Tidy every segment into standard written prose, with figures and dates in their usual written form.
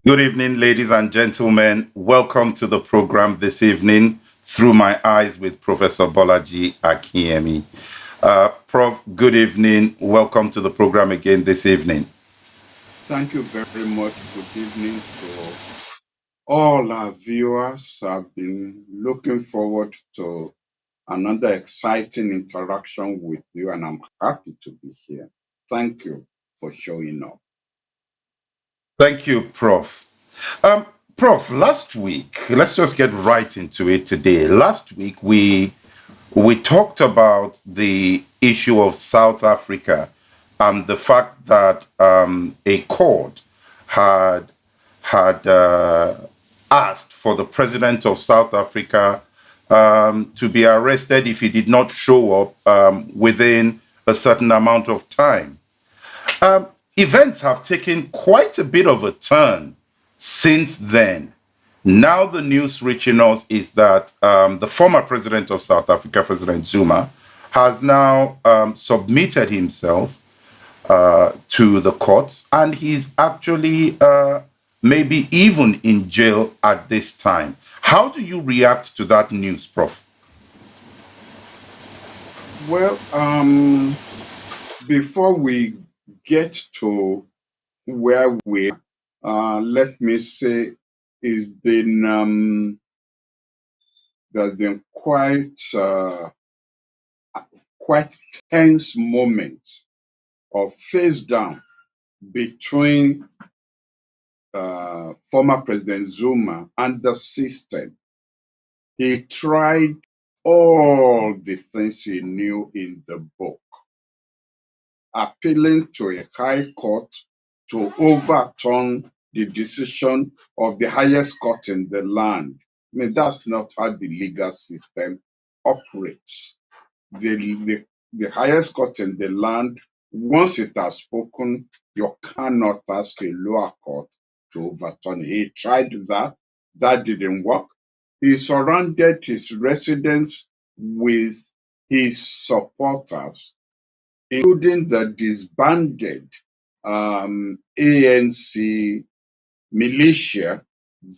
Good evening, ladies and gentlemen. Welcome to the program this evening, Through My Eyes with Professor Bolaji Akinyemi. Prof, good evening. Welcome to the program again this evening. Thank you very much. Good evening to all our viewers. I've been looking forward to another exciting interaction with you, and I'm happy to be here. Thank you for showing up. Thank you, Prof. Um, Prof, last week, let's just get right into it today. Last week, we talked about the issue of South Africa and the fact that a court had asked for the president of South Africa to be arrested if he did not show up within a certain amount of time. Um, Events have taken quite a bit of a turn since then. Now the news reaching us is that the former president of South Africa, President Zuma, has now submitted himself to the courts, and he's actually maybe even in jail at this time. How do you react to that news, Prof? Well, before we get to where we are, let me say it's been there's been quite tense moments of face down between former President Zuma and the system. He tried all the things he knew in the book, appealing to a high court to overturn the decision of the highest court in the land. I mean, that's not how the legal system operates. The highest court in the land, once it has spoken, you cannot ask a lower court to overturn it. He tried that. That didn't work. He surrounded his residence with his supporters, including the disbanded ANC militia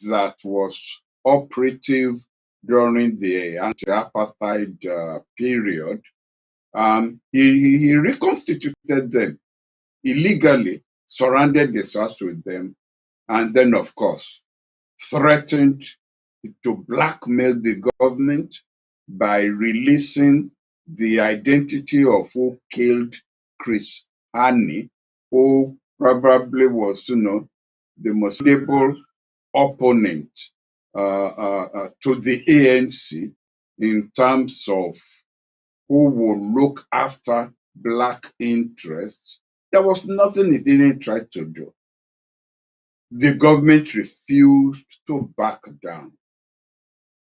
that was operative during the anti-apartheid period. He reconstituted them illegally, surrounded the South with them, and then, of course, threatened to blackmail the government by releasing the identity of who killed Chris Hani, who probably was, the most notable opponent to the ANC in terms of who would look after Black interests. There was nothing he didn't try to do. The government refused to back down.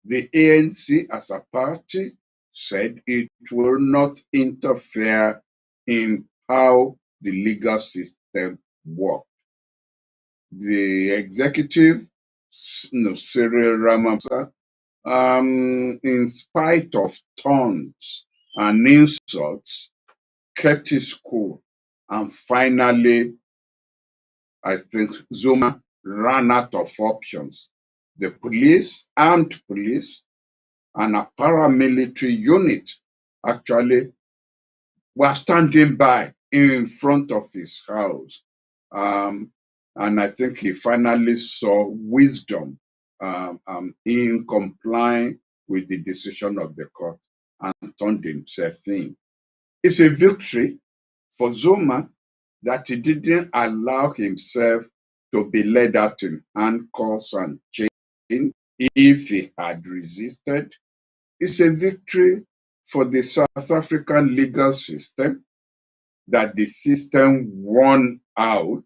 The ANC as a party said it will not interfere in how the legal system works. The executive, Cyril Ramaphosa, in spite of taunts and insults, kept his cool. And finally, I think Zuma ran out of options. The police, armed police, and a paramilitary unit actually were standing by in front of his house. And I think he finally saw wisdom in complying with the decision of the court and turned himself in. It's a victory for Zuma that he didn't allow himself to be led out in handcuffs and chains. If he had resisted, it's a victory for the South African legal system that the system won out.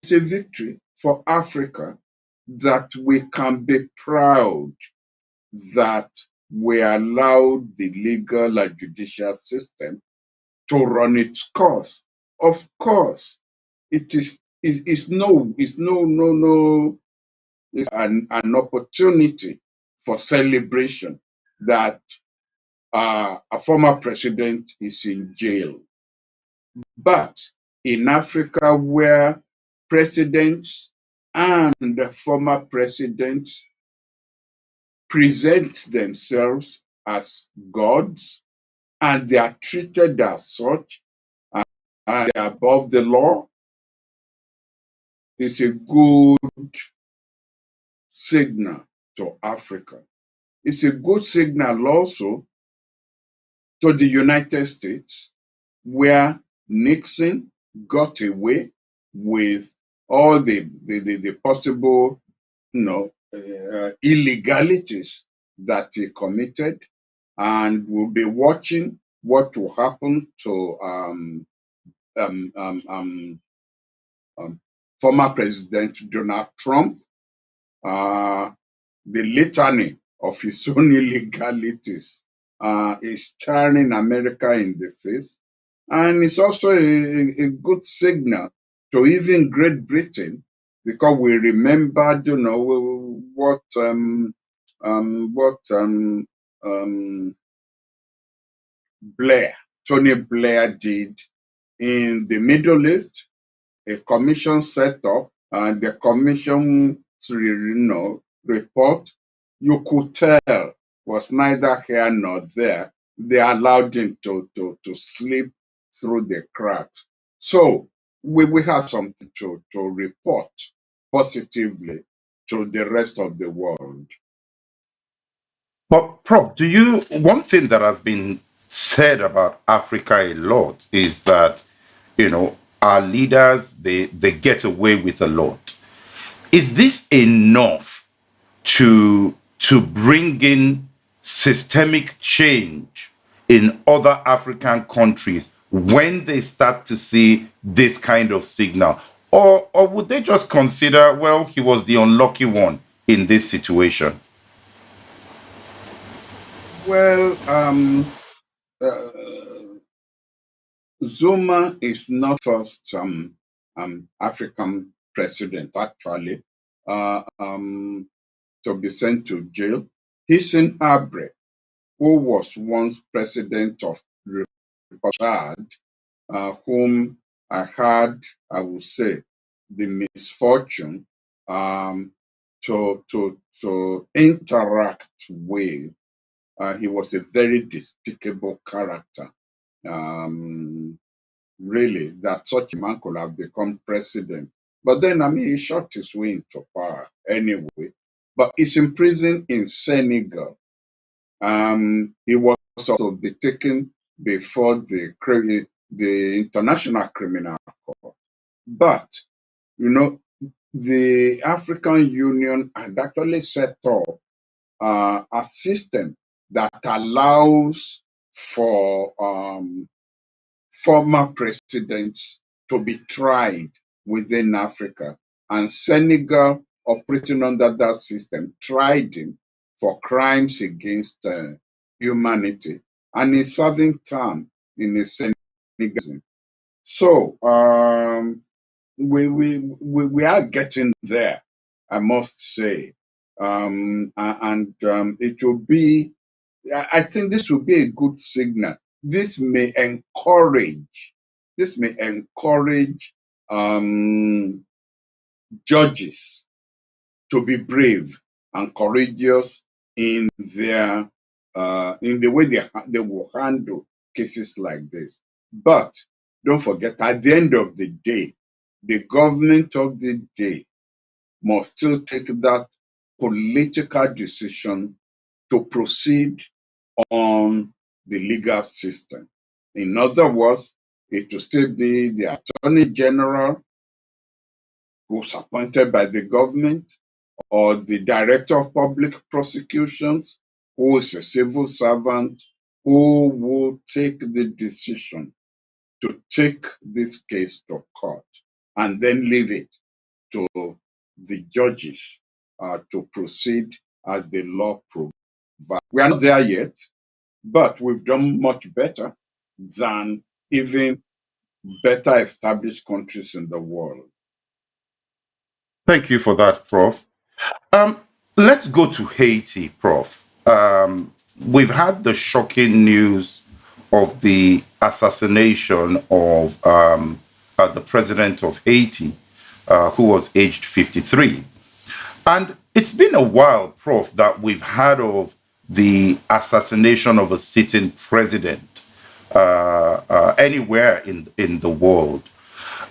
It's a victory for Africa that we can be proud that we allowed the legal and judicial system to run its course. Of course, it's an opportunity for celebration that a former president is in jail. But in Africa, where presidents and the former presidents present themselves as gods, and they are treated as such, and they are above the law, is a good signal to Africa. It's a good signal also to the United States, where Nixon got away with all the possible, illegalities that he committed, and we'll be watching what will happen to um, um, um, former President Donald Trump. The litany of his own illegalities is staring America in the face. And it's also a good signal to even Great Britain, because we remembered, what Tony Blair did in the Middle East. A commission set up, and the commission, report, you could tell, was neither here nor there. They allowed him to slip through the cracks. So we have something to report positively to the rest of the world. But Prof, one thing that has been said about Africa a lot is that, our leaders, they get away with a lot. Is this enough to bring in systemic change in other African countries when they start to see this kind of signal? Or would they just consider, well, he was the unlucky one in this situation? Well, Zuma is not first African president, actually, to be sent to jail. Hissène Habré, who was once president of Chad, whom I had, I would say, the misfortune to interact with. He was a very despicable character. Really, that such a man could have become president. But then, he shot his way into power anyway. But he's in prison in Senegal. He was also be taken before the International Criminal Court. But, the African Union had actually set up a system that allows for former presidents to be tried within Africa. And Senegal, operating under that system, tried him for crimes against humanity. And he's serving time in a Senegal. So we are getting there, I must say. It will be, I think this will be a good signal. This may encourage judges to be brave and courageous in the way they will handle cases like this. But don't forget, at the end of the day, the government of the day must still take that political decision to proceed on the legal system. In other words, it will still be the Attorney General who's appointed by the government, or the Director of Public Prosecutions, who is a civil servant, who will take the decision to take this case to court and then leave it to the judges to proceed as the law provides. We are not there yet, but we've done much better than even better established countries in the world. Thank you for that, Prof. Let's go to Haiti, Prof. We've had the shocking news of the assassination of the president of Haiti. who was aged 53. And it's been a while, Prof, that we've heard of the assassination of a sitting president anywhere in the world.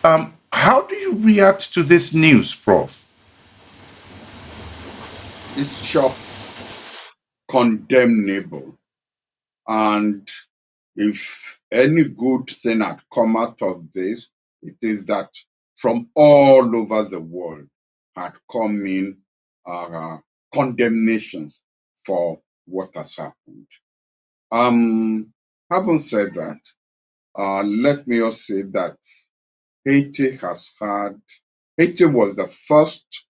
How do you react to this news, Prof? It's sure condemnable. And if any good thing had come out of this, it is that from all over the world had come in condemnations for what has happened. Having said that, let me also say that Haiti was the first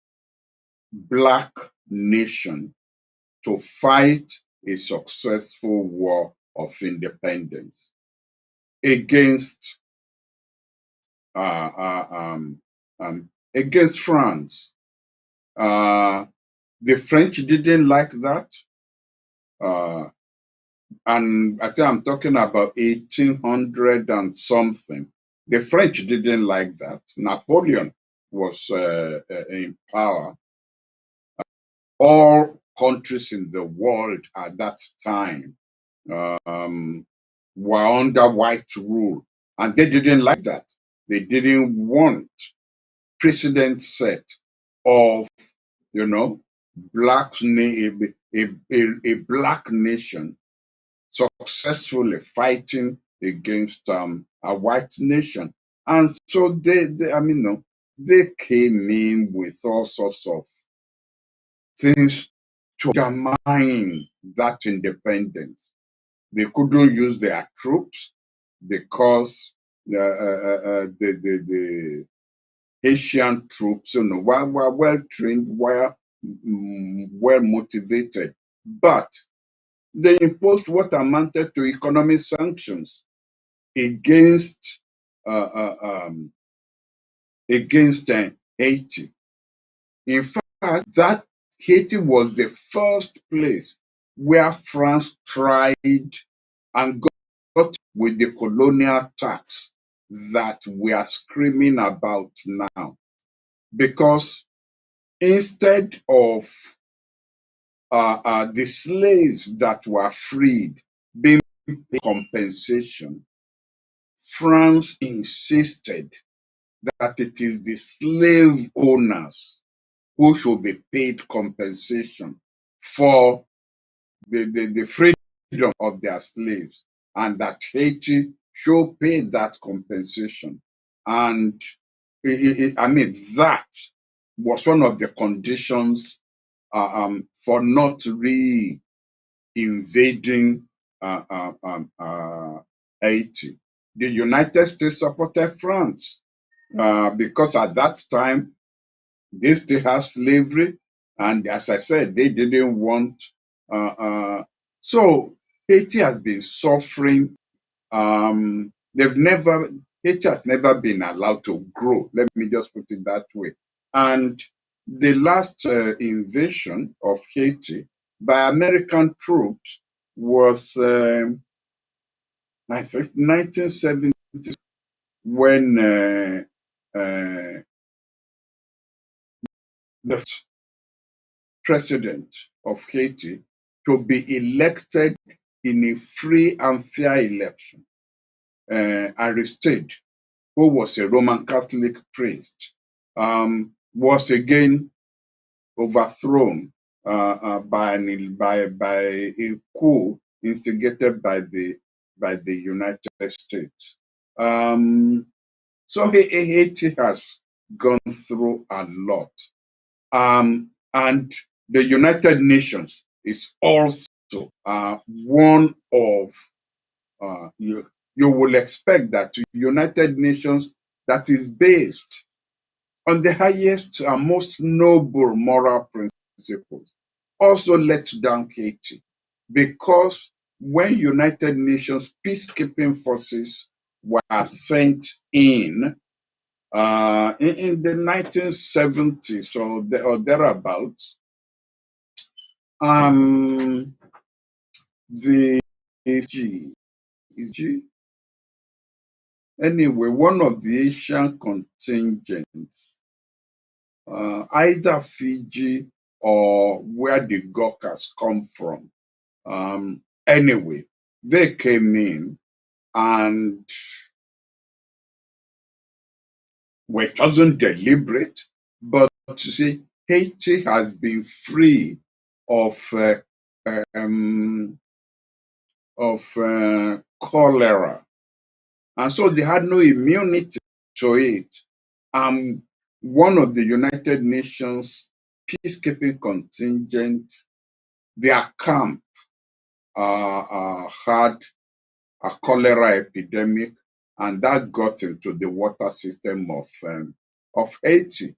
Black nation to fight a successful war of independence against France. The French didn't like that, and I think I'm talking about 1800 and something. The French didn't like that. Napoleon was in power. All countries in the world at that time were under white rule, and they didn't like that. They didn't want precedent set of, black a black nation successfully fighting against a white nation. And so they came in with all sorts of things to undermine that independence. They couldn't use their troops because the Haitian troops, were well trained, were well motivated, but they imposed what amounted to economic sanctions against Haiti. In fact, that Haiti was the first place where France tried and got with the colonial tax that we are screaming about now. Because instead of the slaves that were freed being paid compensation, France insisted that it is the slave owners who should be paid compensation for the freedom of their slaves, and that Haiti should pay that compensation. And that was one of the conditions for not re-invading Haiti. The United States supported France because at that time they still have slavery, and as I said, they didn't want. So Haiti has been suffering. Haiti has never been allowed to grow. Let me just put it that way. And the last invasion of Haiti by American troops was, I think, 1970, when the president of Haiti to be elected in a free and fair election. Aristide, who was a Roman Catholic priest, was again overthrown by a coup instigated by the United States. So Haiti has gone through a lot. And the United Nations is also one of, you will expect that the United Nations that is based on the highest and most noble moral principles also let down Haiti, because when United Nations peacekeeping forces were sent in the 1970s or thereabouts, the anyway, one of the Asian contingents either Fiji or where the Gurkhas come from. Anyway, they came in, and well, it wasn't deliberate, but you see, Haiti has been free of cholera, and so they had no immunity to it. One of the United Nations peacekeeping contingent, their camp had a cholera epidemic, and that got into the water system of Haiti.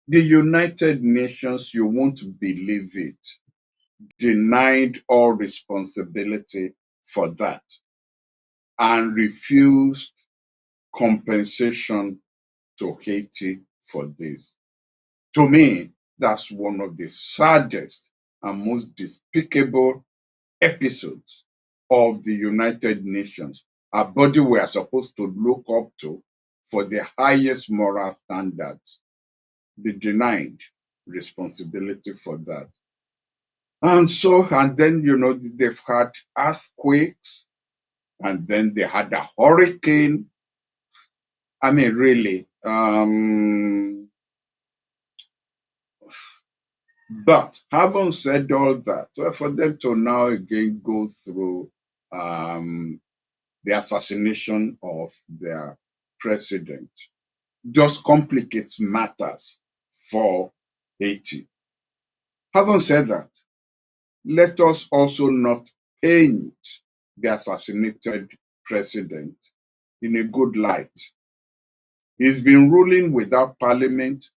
The United Nations, you won't believe it, denied all responsibility for that and refused compensation to Haiti for this. To me, that's one of the saddest and most despicable episodes of the United Nations, a body we are supposed to look up to for the highest moral standards. They denied responsibility for that. And then, they've had earthquakes, and then they had a hurricane. I mean, really. But having said all that, well, for them to now again go through the assassination of their president just complicates matters for Haiti. Having said that, let us also not paint the assassinated president in a good light. He's been ruling without parliament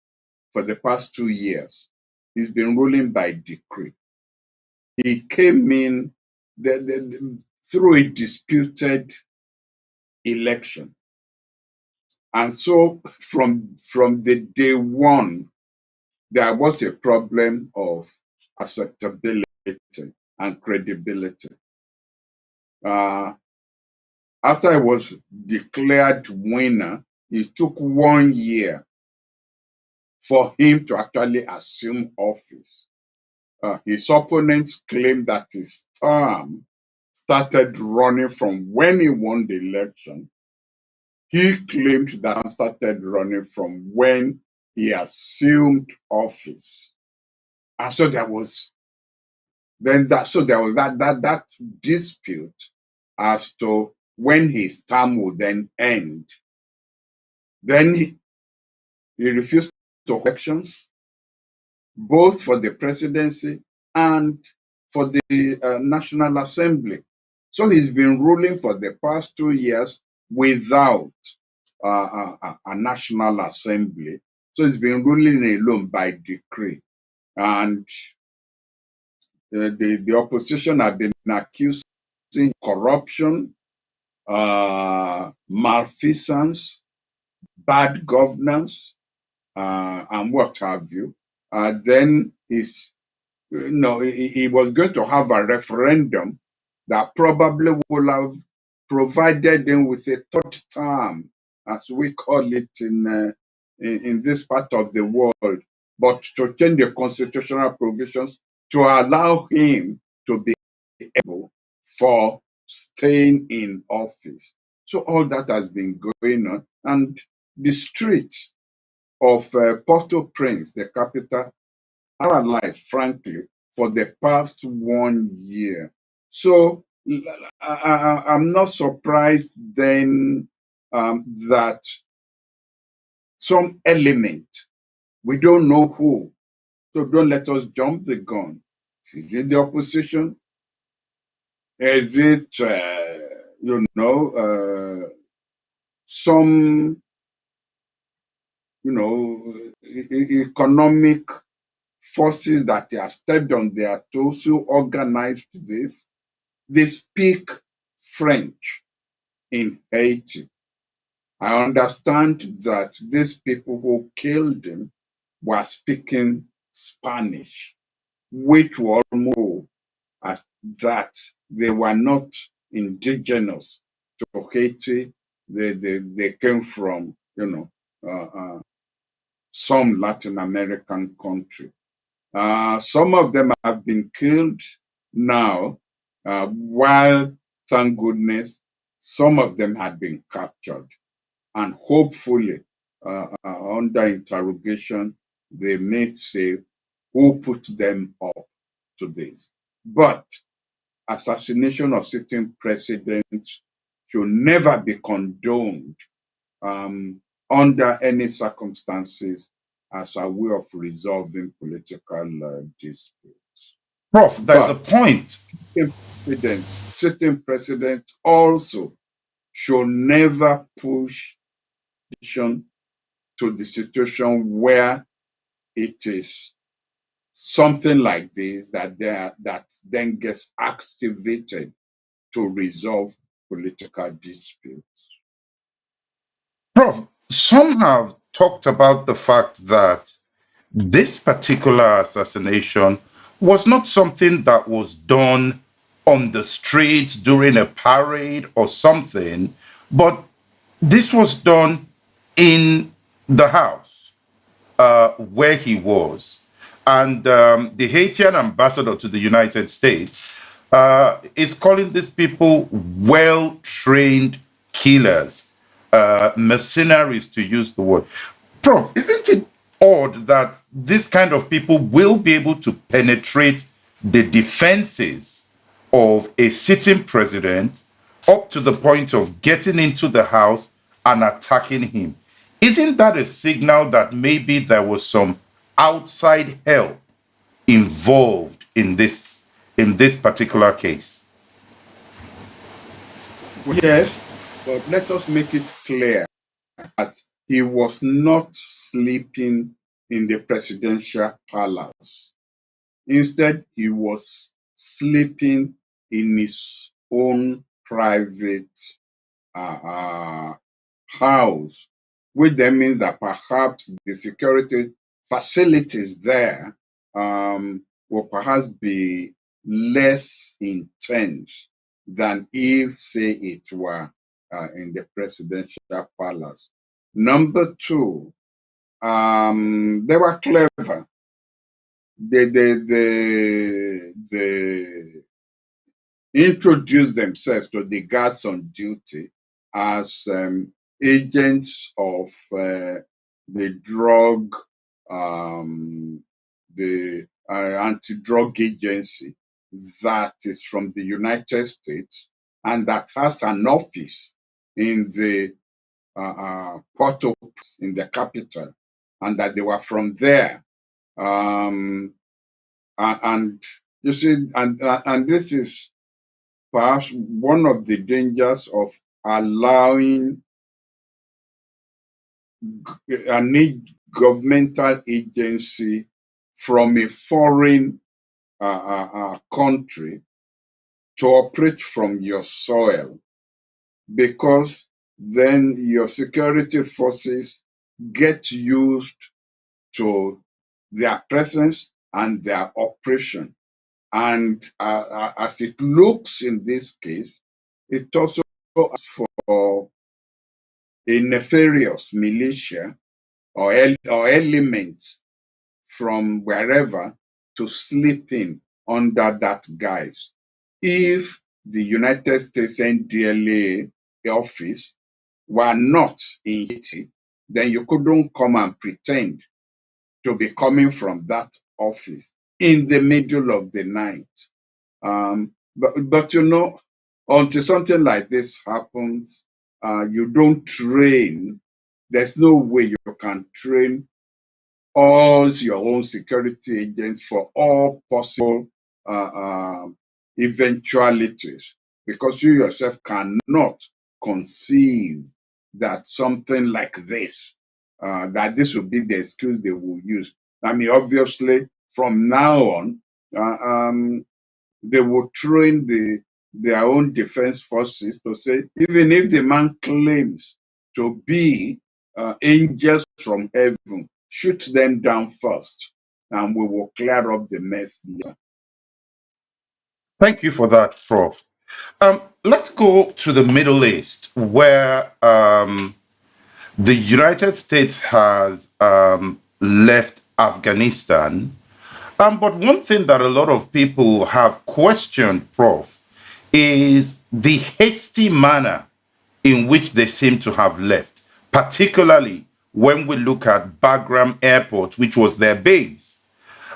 for the past 2 years. He's been ruling by decree. He came in through a disputed election. And so from the day one, there was a problem of acceptability and credibility. After he was declared winner, it took 1 year for him to actually assume office. His opponents claimed that his term started running from when he won the election. He claimed that started running from when he assumed office. And so there was that dispute as to when his term would then end. Then he refused to hold elections, both for the presidency and for the National Assembly. So he's been ruling for the past 2 years without a National Assembly. So he's been ruling alone by decree. And the opposition have been accusing corruption, malfeasance, bad governance, and what have you. Then he was going to have a referendum that probably would have provided him with a third term, as we call it in this part of the world, but to change the constitutional provisions to allow him to be able for staying in office. So all that has been going on, and the streets of Port-au-Prince, the capital, paralyzed, frankly, for the past 1 year. So I'm not surprised then that some element, we don't know who, so don't let us jump the gun. Is it the opposition? Is it, some, economic forces that are stepped on their toes who organized this? They speak French in Haiti. I understand that these people who killed him were speaking Spanish, which were more as that they were not indigenous to Haiti. They came from, some Latin American country. Some of them have been killed now, while, thank goodness, some of them had been captured. And hopefully, under interrogation, they may say who put them up to this. But assassination of sitting presidents should never be condoned under any circumstances as a way of resolving political disputes. Prof, there's a But point. sitting presidents also should never push to the situation where it is something like this that then gets activated to resolve political disputes. Prof, some have talked about the fact that this particular assassination was not something that was done on the streets during a parade or something, but this was done in the house where he was. And the Haitian ambassador to the United States is calling these people well-trained killers, mercenaries, to use the word. Prof, isn't it odd that this kind of people will be able to penetrate the defenses of a sitting president up to the point of getting into the house and attacking him? Isn't that a signal that maybe there was some outside help involved in this particular case? Yes, but let us make it clear that he was not sleeping in the presidential palace. Instead, he was sleeping in his own private house, which then means that perhaps the security facilities there will perhaps be less intense than if, say, it were in the presidential palace. Number two, they were clever. They introduced themselves to the guards on duty as agents of the drug, the anti-drug agency that is from the United States and that has an office in the Port-au-Prince, in the capital, and that they were from there. And you see, and this is perhaps one of the dangers of allowing a governmental agency from a foreign country to operate from your soil, because then your security forces get used to their presence and their operation. And as it looks in this case, it also asks for a nefarious militia or elements from wherever to slip in under that guise. If the United States NDLA office were not in Haiti, then you couldn't come and pretend to be coming from that office in the middle of the night. But you know, until something like this happens, you don't train. There's no way you can train all your own security agents for all possible eventualities, because you yourself cannot conceive that something like this, that this will be the excuse they will use. I mean, obviously, from now on, they will train their own defense forces to say, even if the man claims to be angels from heaven, shoot them down first, and we will clear up the mess later. Thank you for that, Prof. Let's go to the Middle East, where the United States has left Afghanistan. But one thing that a lot of people have questioned, Prof, is the hasty manner in which they seem to have left, particularly when we look at Bagram Airport, which was their base.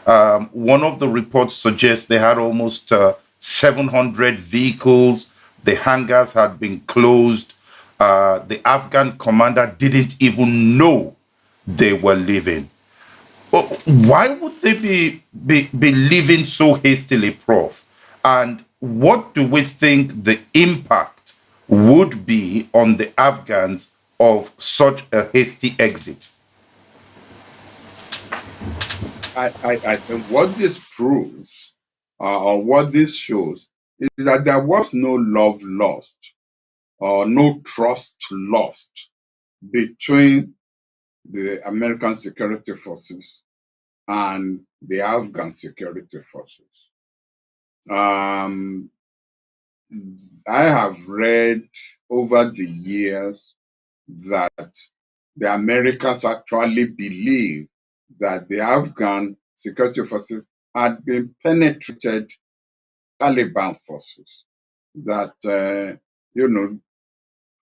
One of the reports suggests they had almost 700 vehicles. The hangars had been closed. The Afghan commander didn't even know they were leaving. Why would they be leaving so hastily, Prof? And what do we think the impact would be on the Afghans of such a hasty exit? I think what this proves, or what this shows, is that there was no love lost or no trust lost between the American security forces and the Afghan security forces. I have read over the years that the Americans actually believe that the Afghan security forces had been penetrated Taliban forces, that,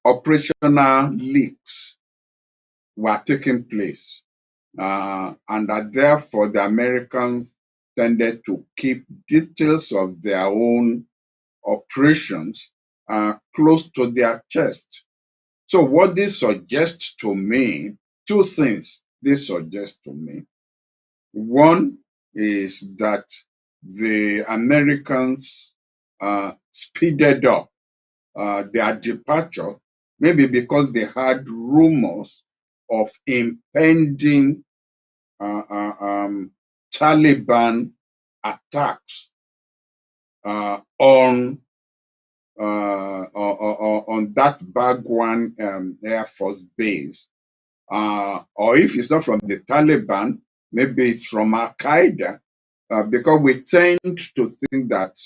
operational leaks were taking place, and that therefore the Americans tended to keep details of their own operations close to their chest. So what this suggests to me, two things this suggests to me. One is that the Americans speeded up their departure, maybe because they had rumors of impending Taliban attacks on that Bagwan Air Force base. Or if it's not from the Taliban, maybe it's from Al Qaeda, because we tend to think that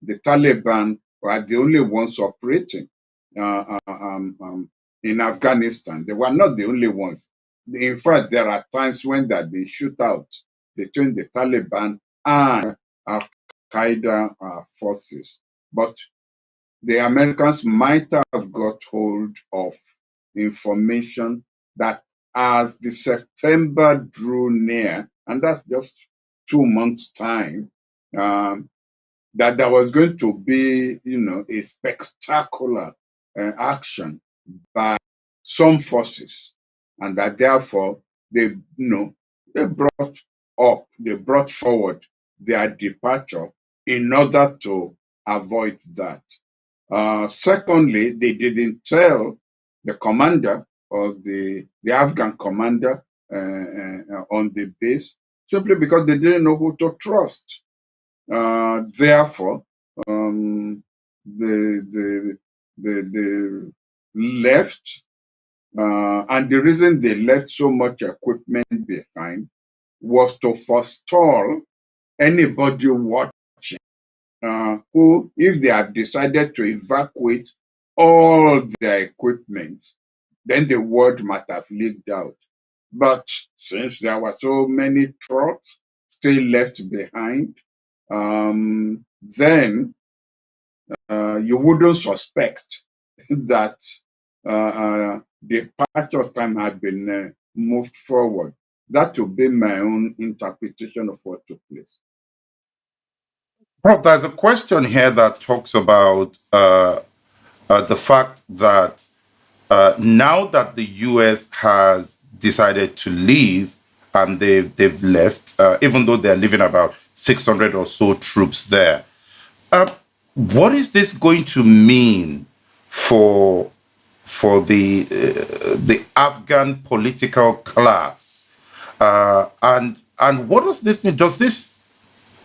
the Taliban were the only ones operating in Afghanistan. They were not the only ones. In fact, there are times when there have been shootouts between the Taliban and Al Qaeda forces. But the Americans might have got hold of information that as the September drew near, and that's just 2 months' time, that there was going to be, a spectacular action by some forces, and that therefore they brought forward their departure in order to avoid that. Secondly, they didn't tell the commander or the Afghan commander on the base, simply because they didn't know who to trust. Therefore, they left, and the reason they left so much equipment behind was to forestall anybody watching, who, if they had decided to evacuate all their equipment, then the word might have leaked out. But since there were so many trucks still left behind, then you wouldn't suspect that departure time had been moved forward. That would be my own interpretation of what took place. Prof, there's a question here that talks about the fact that now that the US has decided to leave and they've left, even though they're leaving about 600 or so troops there, what is this going to mean for the Afghan political class? And what does this mean? Does this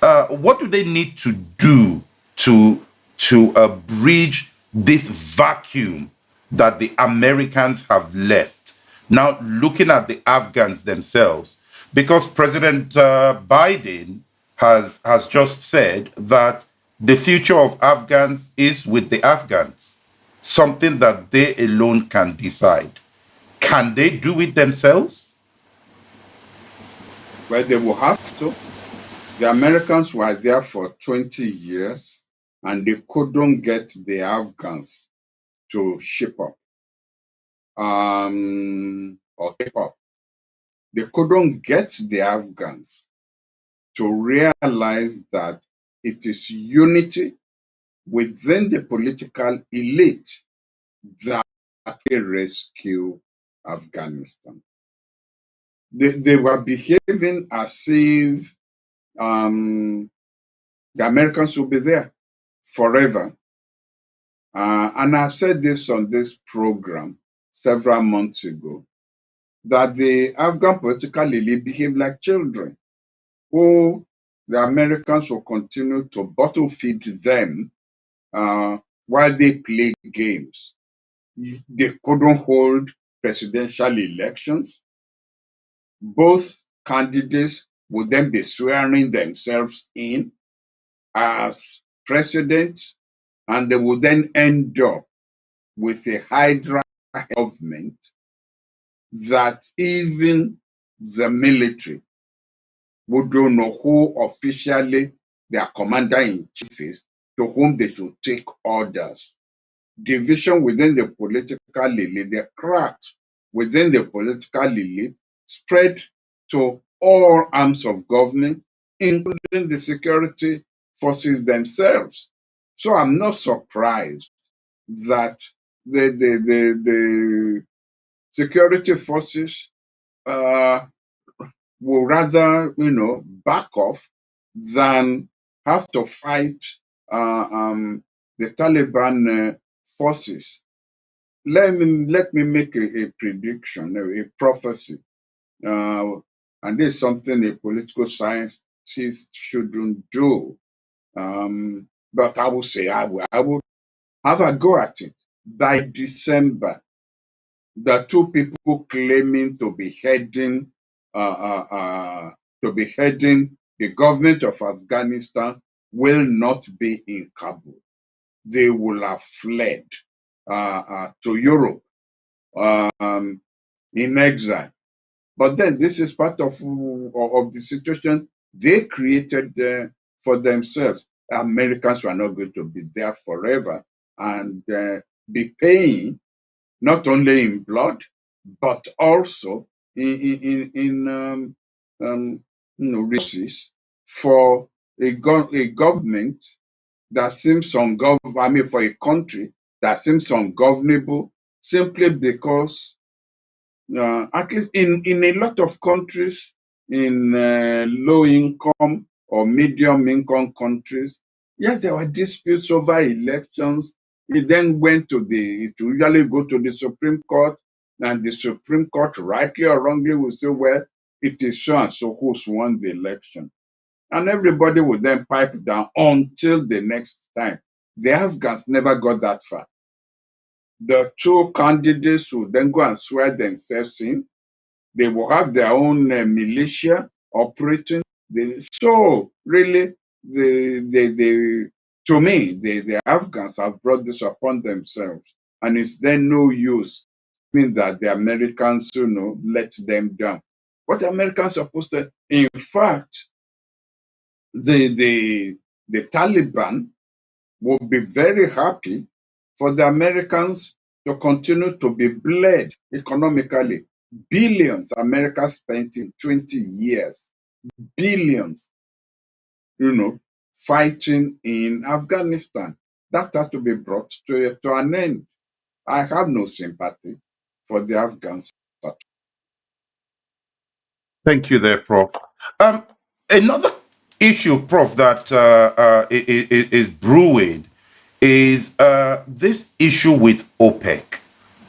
what do they need to do to bridge this vacuum that the Americans have left? Now, looking at the Afghans themselves, because President Biden has just said that the future of Afghans is with the Afghans, something that they alone can decide. Can they do it themselves? Well, they will have to. The Americans were there for 20 years and they couldn't get the Afghans to ship up or keep up. They couldn't get the Afghans to realize that it is unity within the political elite that will rescue Afghanistan. They were behaving as if the Americans will be there forever. And I said this on this program several months ago, that the Afghan political elite behave like children who the Americans will continue to bottle feed them while they play games. They couldn't hold presidential elections. Both candidates would then be swearing themselves in as president, and they would then end up with a Hydra government that even the military wouldn't know who officially their commander-in-chief is, to whom they should take orders. Division within the political elite, the cracks within the political elite spread to all arms of government, including the security forces themselves. So I'm not surprised that the security forces will rather, back off than have to fight the Taliban forces. Let me make a prediction, a prophecy, and this is something a political scientist shouldn't do. But I will say I will have a go at it. By December, the two people claiming to be heading the government of Afghanistan will not be in Kabul. They will have fled to Europe in exile. But then this is part of the situation they created for themselves. Americans were not going to be there forever and be paying not only in blood, but also in resources for a government that seems ungovernable. I mean, for a country that seems ungovernable, simply because at least in a lot of countries, in low income or medium income countries, yes, there were disputes over elections. It then it usually go to the Supreme Court, and the Supreme Court, rightly or wrongly, will say, well, it is so and so who's won the election. And everybody would then pipe down until the next time. The Afghans never got that far. The two candidates would then go and swear themselves in. They will have their own militia operating. So really, to me, the Afghans have brought this upon themselves, and it's then no use mean that the Americans, let them down. What the Americans are supposed to, in fact, the Taliban will be very happy for the Americans to continue to be bled economically. Billions America spent in 20 years, billions, fighting in Afghanistan. That had to be brought to an end. I have no sympathy for the Afghans. Thank you there, Prof. Another issue, Prof, that is brewing is this issue with OPEC.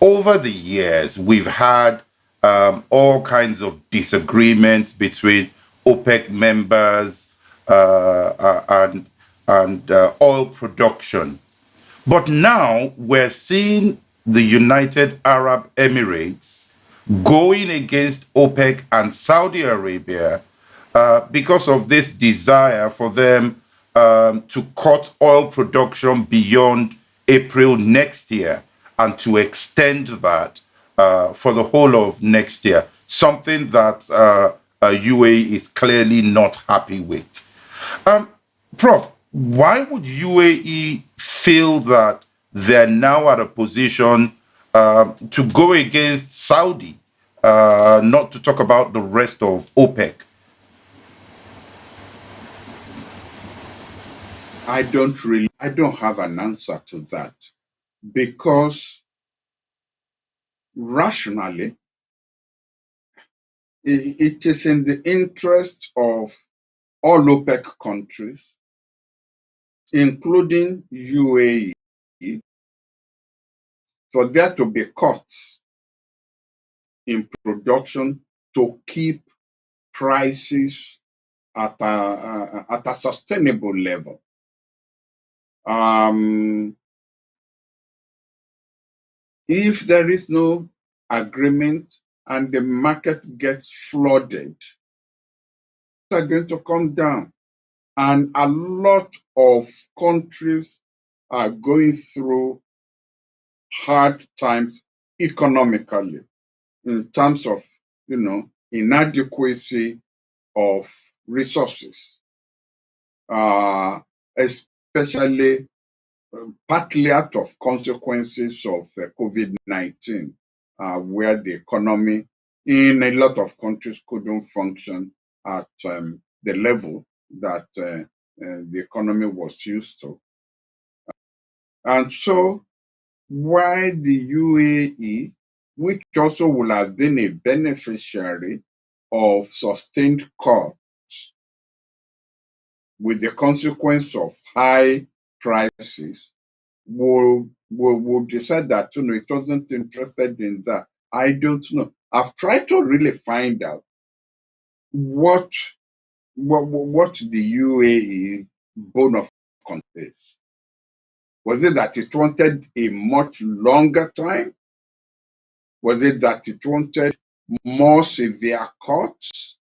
Over the years, we've had all kinds of disagreements between OPEC members and oil production. But now we're seeing the United Arab Emirates going against OPEC and Saudi Arabia because of this desire for them to cut oil production beyond April next year and to extend that for the whole of next year, something that UAE is clearly not happy with. Prof, why would UAE feel that they're now at a position to go against Saudi, not to talk about the rest of OPEC? I don't have an answer to that, because rationally, it is in the interest of all OPEC countries, including UAE, for there to be cuts in production to keep prices at a sustainable level. If there is no agreement and the market gets flooded, are going to come down. And a lot of countries are going through hard times economically, in terms of, inadequacy of resources, especially partly out of consequences of COVID-19, where the economy in a lot of countries couldn't function at the level that the economy was used to. And so, why the UAE, which also would have been a beneficiary of sustained cuts, with the consequence of high prices, will decide that it wasn't interested in that? I don't know. I've tried to really find out what the UAE bone of contention is. Was it that it wanted a much longer time? Was it that it wanted more severe cuts?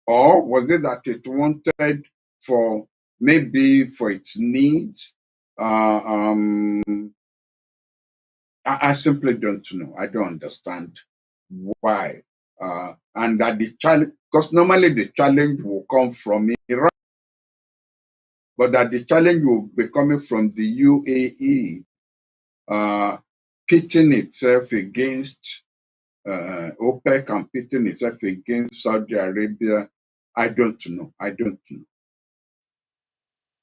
Or was it that it wanted maybe for its needs? I simply don't know. I don't understand why. And that the challenge, because normally the challenge will come from Iran, but that the challenge will be coming from the UAE, pitting itself against OPEC and pitting itself against Saudi Arabia. I don't know.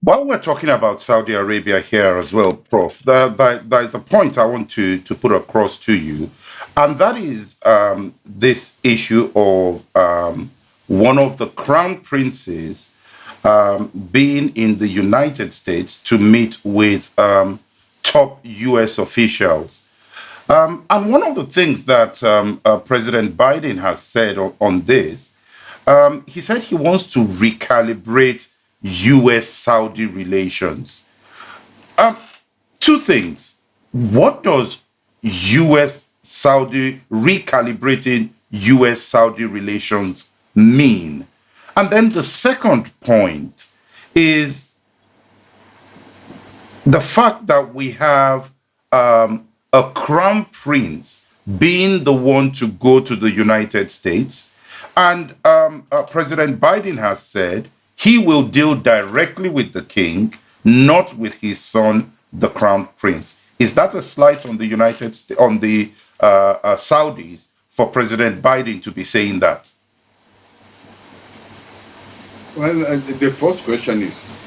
While we're talking about Saudi Arabia here as well, Prof, there is a point I want to put across to you, and that is this issue of one of the crown princes being in the United States to meet with top US officials. And one of the things that President Biden has said on this, he said he wants to recalibrate US-Saudi relations. Two things. What does US-Saudi recalibrating US-Saudi relations mean? And then the second point is the fact that we have a crown prince being the one to go to the United States, and President Biden has said he will deal directly with the king, not with his son, the crown prince. Is that a slight on the Saudis for President Biden to be saying that? Well, the first question is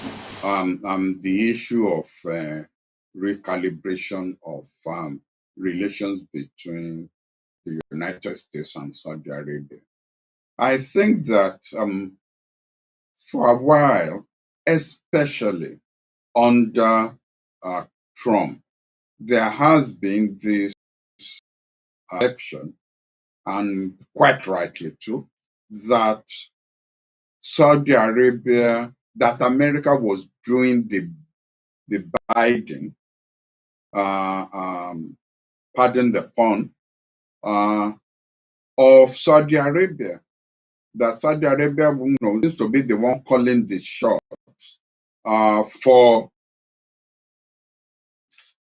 the issue of recalibration of relations between the United States and Saudi Arabia. I think that for a while, especially under Trump, there has been this perception, and quite rightly too, that Saudi Arabia, that America was doing the Biden, pardon the pun, of Saudi Arabia. That Saudi Arabia used to be the one calling the shots for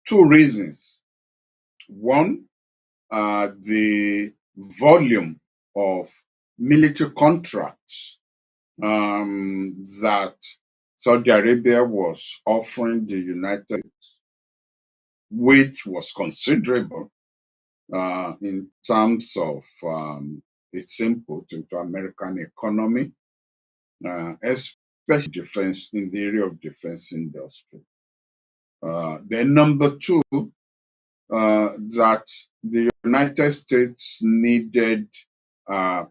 two reasons. One, the volume of military contracts that Saudi Arabia was offering the United States, which was considerable in terms of its input into American economy, especially defense in the area of defense industry. Then number two, that the United States needed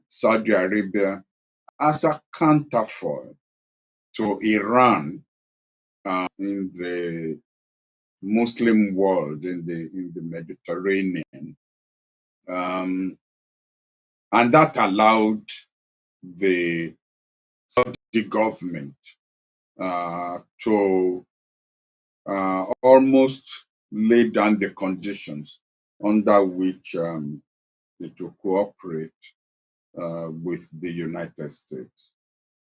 Saudi Arabia as a counterfoil to Iran in the Muslim world, in the Mediterranean, and that allowed the Saudi government to almost lay down the conditions under which it will cooperate with the United States.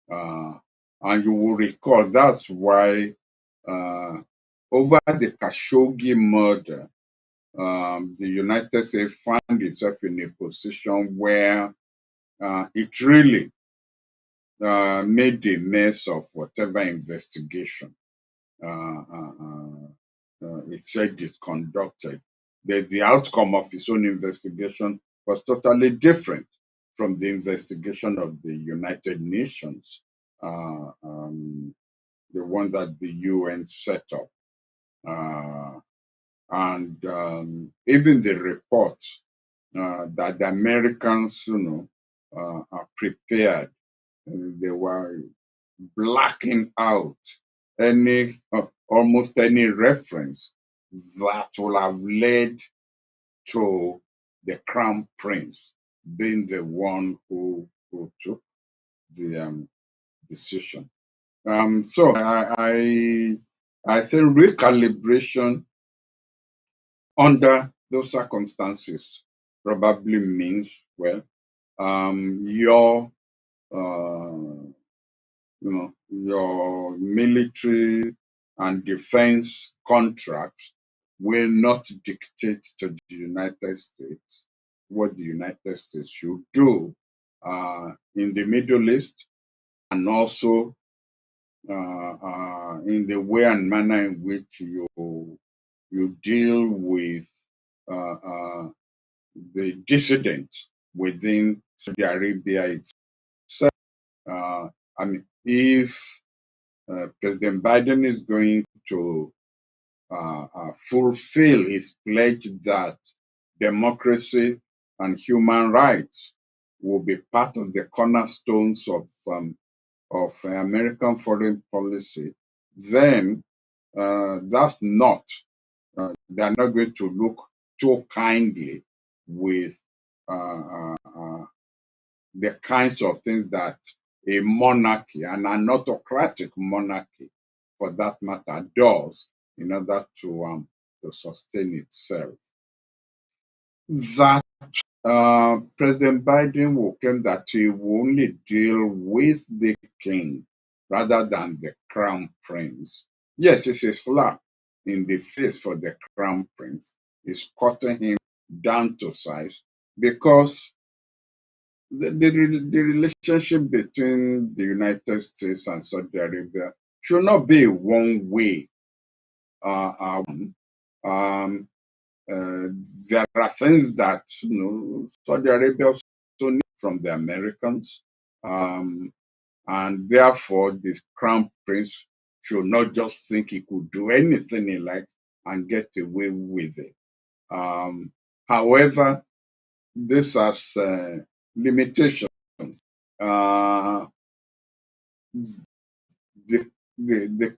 And you will recall that's why over the Khashoggi murder, the United States found itself in a position where it really made a mess of whatever investigation it said it conducted. The outcome of its own investigation was totally different from the investigation of the United Nations, the one that the UN set up. And even the reports that the Americans, are prepared, they were blacking out any almost any reference that will have led to the Crown Prince being the one who took the decision. So I think recalibration under those circumstances probably means, well, your your military and defense contracts will not dictate to the United States what the United States should do in the Middle East, and also in the way and manner in which you deal with the dissidents within Saudi Arabia itself. I mean, if President Biden is going to fulfill his pledge that democracy and human rights will be part of the cornerstones of American foreign policy, then that's not, they are not going to look too kindly with the kinds of things that a monarchy, and an autocratic monarchy for that matter, does in order to sustain itself. That President Biden will claim that he will only deal with the king rather than the crown prince. Yes, it's a slap in the face for the crown prince. It's cutting him down to size, because the relationship between the United States and Saudi Arabia should not be a one-way. There are things that Saudi Arabia also needs from the Americans, and therefore the crown prince should not just think he could do anything he likes and get away with it. However, this has limitations. The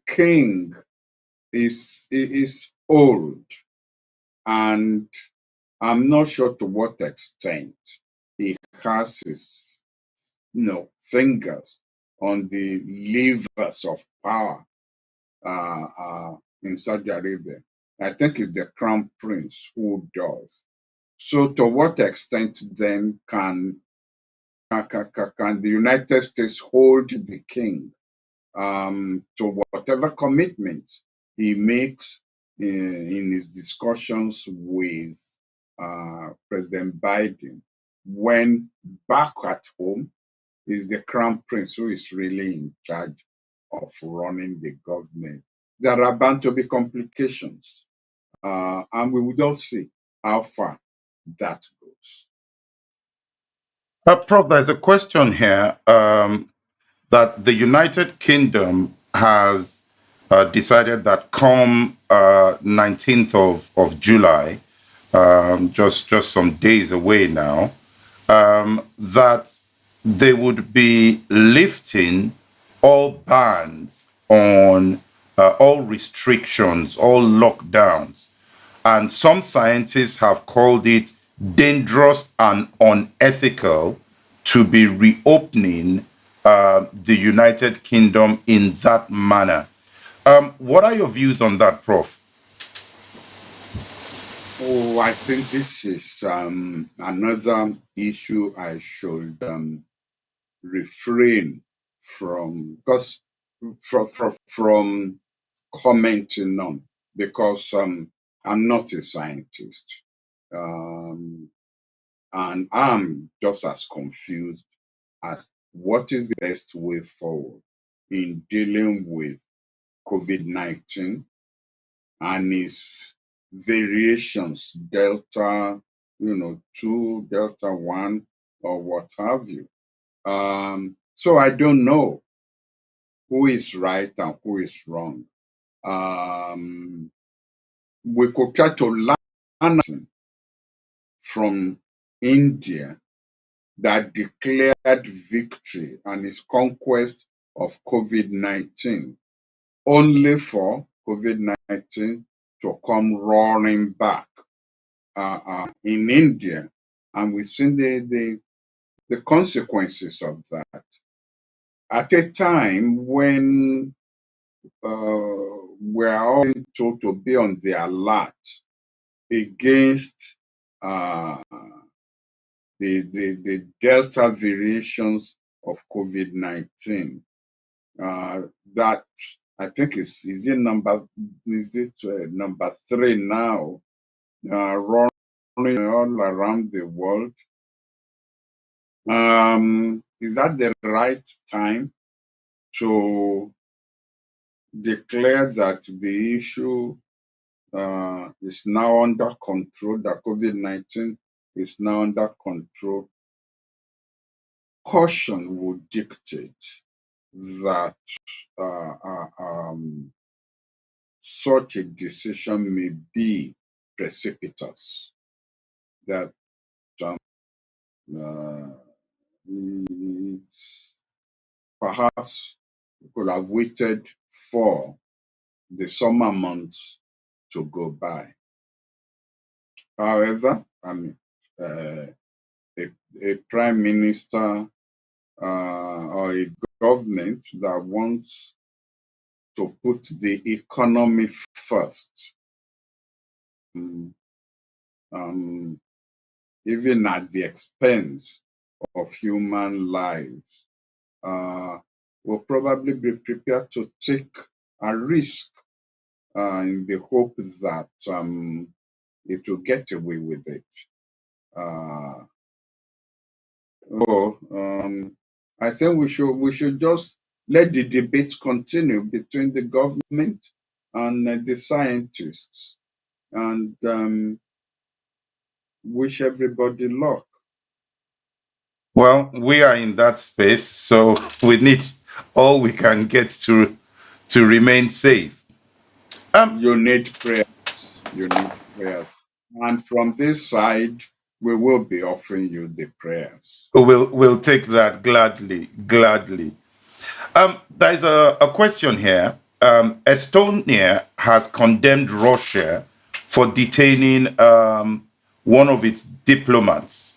king is old, and I'm not sure to what extent he has his fingers on the levers of power in Saudi Arabia. I think it's the crown prince who does. So to what extent then can the United States hold the king to whatever commitment he makes in his discussions with President Biden, when back at home is the crown prince who is really in charge of running the government. There are bound to be complications, and we will just see how far that goes. Prof, there's a question here that the United Kingdom has decided that come 19th of July, just some days away now, that they would be lifting all bans on all restrictions, all lockdowns. And some scientists have called it dangerous and unethical to be reopening the United Kingdom in that manner. What are your views on that, Prof? Oh, I think this is another issue I should refrain from, because from commenting on, because I'm not a scientist, and I'm just as confused as what is the best way forward in dealing with COVID-19 and its variations, Delta, 2, Delta 1, or what have you. So I don't know who is right and who is wrong. We could try to learn from India that declared victory and its conquest of COVID-19, only for COVID-19 to come roaring back in India. And we've seen the consequences of that. At a time when we're all told to be on the alert against the Delta variations of COVID-19. That I think is it number 3 now, running all around the world. Is that the right time to declare that the issue is now under control, that COVID-19 is now under control? Caution would dictate that such a decision may be precipitous, that perhaps we could have waited for the summer months to go by. However, a prime minister or a government that wants to put the economy first, even at the expense of human lives, will probably be prepared to take a risk in the hope that it will get away with it. I think we should just let the debate continue between the government and the scientists, and wish everybody luck. Well, we are in that space, so we need all we can get to remain safe. You need prayers. You need prayers. And from this side, we will be offering you the prayers. We'll take that gladly. There's a question here. Estonia has condemned Russia for detaining one of its diplomats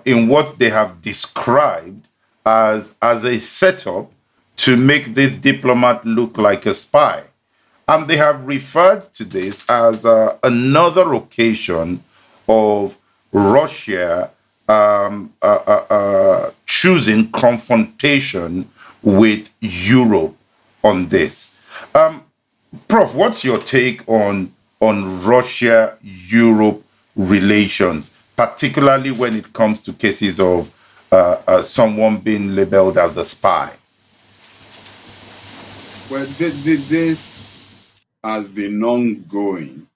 in what they have described as a setup to make this diplomat look like a spy. And they have referred to this as another occasion of Russia choosing confrontation with Europe on this. Prof, what's your take on Russia-Europe relations, particularly when it comes to cases of someone being labeled as a spy? Well, this has been ongoing,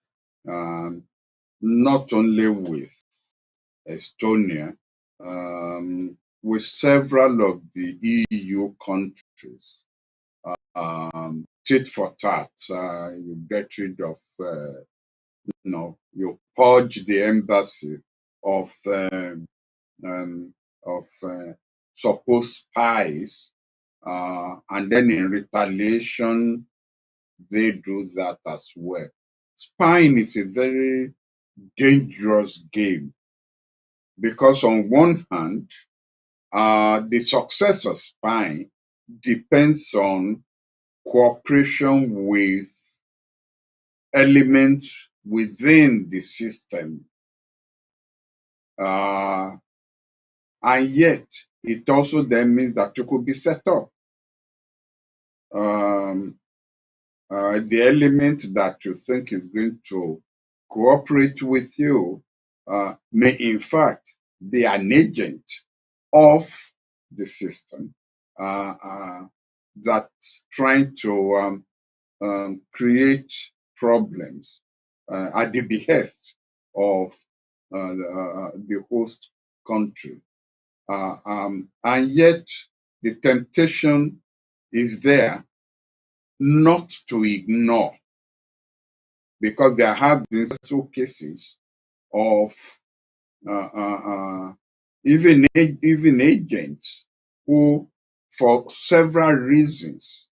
not only with Estonia, with several of the EU countries. Tit for tat, you get rid of, you purge the embassy of supposed spies, and then in retaliation, they do that as well. Spying is a very dangerous game because on one hand, the success of spying depends on cooperation with elements within the system. And yet, it also then means that you could be set up. The element that you think is going to cooperate with you may in fact be an agent of the system that's trying to create problems at the behest of the host country. And yet the temptation is there not to ignore, because there have been several cases of even agents who, for several reasons,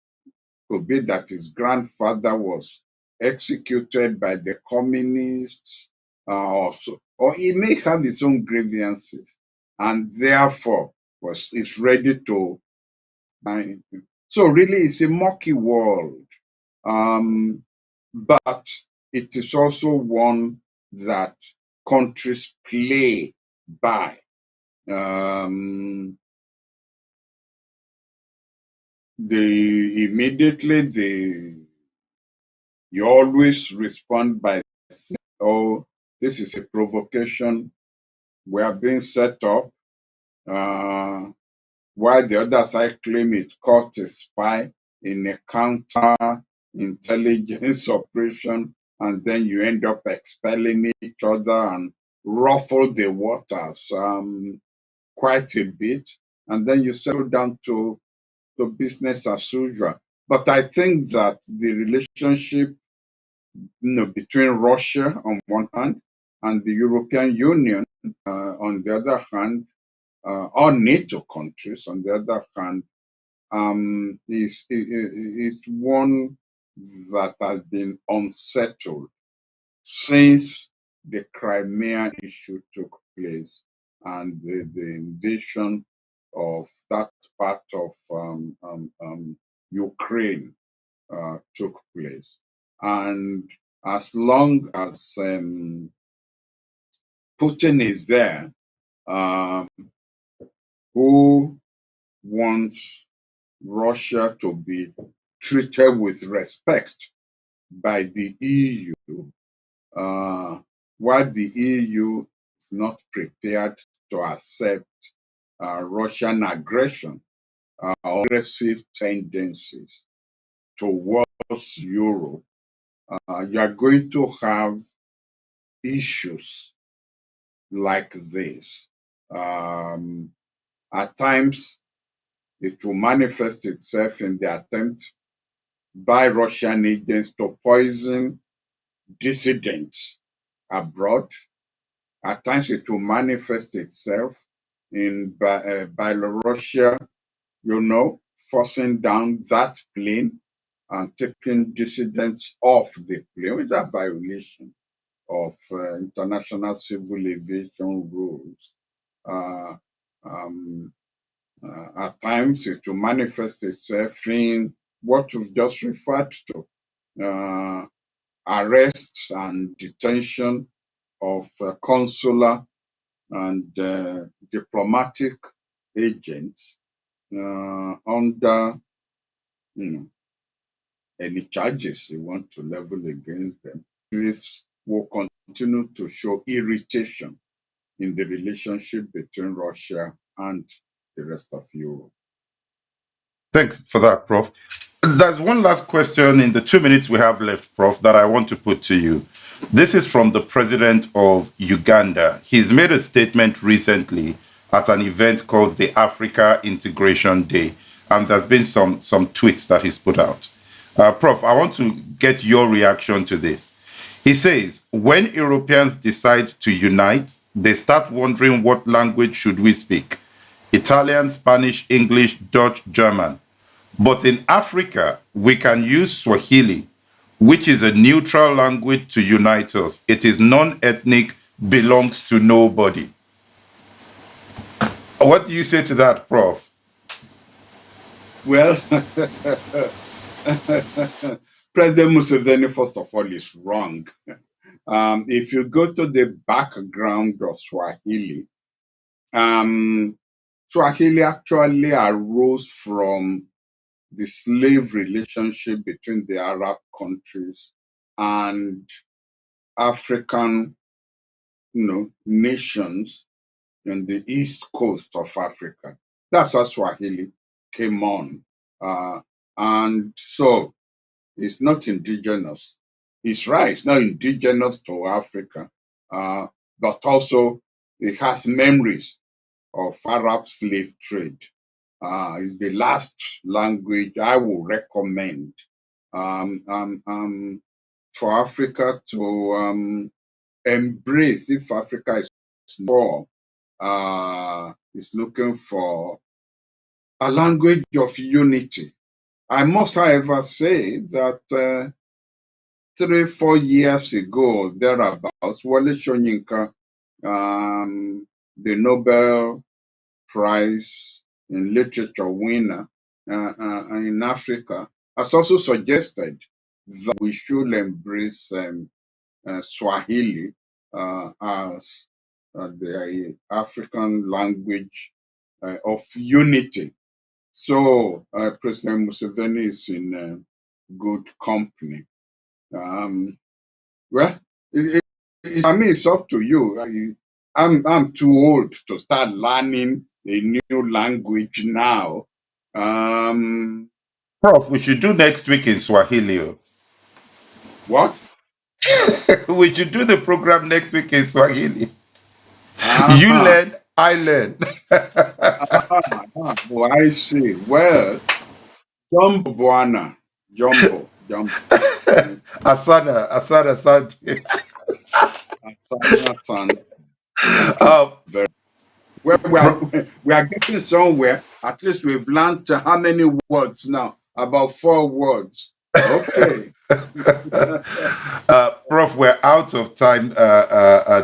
could be that his grandfather was executed by the communists, or he may have his own grievances, and therefore is ready to. So really, it's a murky world, but it is also one that countries play by. You always respond by saying, "Oh, this is a provocation. We are being set up." While the other side claim it caught a spy in a counter intelligence operation, and then you end up expelling each other and ruffle the waters quite a bit, and then you settle down to business as usual. But I think that the relationship, between Russia on one hand and the European Union on the other hand, or NATO countries on the other hand, is one that has been unsettled since the Crimea issue took place and the invasion of that part of Ukraine took place. And as long as Putin is there, who wants Russia to be treated with respect by the EU, while the EU is not prepared to accept Russian aggression, aggressive tendencies towards Europe, you are going to have issues like this. At times, it will manifest itself in the attempt by Russian agents to poison dissidents abroad. At times, it will manifest itself in Belarusia, forcing down that plane and taking dissidents off the plane, which is a violation of international civil aviation rules. At times, it will manifest itself in what we've just referred to, arrest and detention of consular and diplomatic agents under any charges you want to level against them. This will continue continue to show irritation in the relationship between Russia and the rest of Europe. Thanks for that, Prof. There's one last question in the 2 minutes we have left, Prof, that I want to put to you. This is from the president of Uganda. He's made a statement recently at an event called the Africa Integration Day, and there's been some tweets that he's put out. Prof, I want to get your reaction to this. He says, when Europeans decide to unite, they start wondering what language should we speak? Italian, Spanish, English, Dutch, German. But in Africa, we can use Swahili, which is a neutral language to unite us. It is non-ethnic, belongs to nobody. What do you say to that, Prof? Well, President Museveni, first of all, is wrong. If you go to the background of Swahili, Swahili actually arose from the slave relationship between the Arab countries and African, nations in the east coast of Africa. That's how Swahili came on. And so it's not indigenous. It's right, it's not indigenous to Africa, but also it has memories of Arab slave trade. Is the last language I will recommend for Africa to embrace if Africa is looking for a language of unity. I must, however, say that 3-4 years ago, thereabouts, Wale Soyinka, the Nobel Prize in Literature winner in Africa, has also suggested that we should embrace Swahili as the African language of unity. So President Museveni is in good company. Well, I mean, it's up to you. I'm too old to start learning a new language now. Prof, we should do next week in Swahili. What? We should do the program next week in Swahili. You learn, I learn. Well, I see. Well, Jumbo Buana. Jumbo. Asana, Asante. Asana. We are getting somewhere. At least we've learned how many words now? About 4 words. Okay. Prof, we're out of time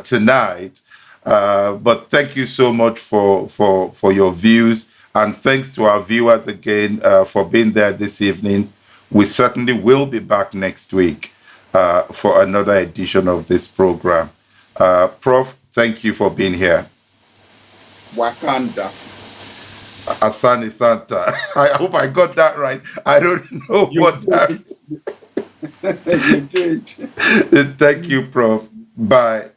tonight, but thank you so much for your views, and thanks to our viewers again for being there this evening. We certainly will be back next week for another edition of this program. Prof, thank you for being here. Wakanda. Asani Santa. I hope I got that right. I don't know what that is. You did. Thank you, Prof. Bye.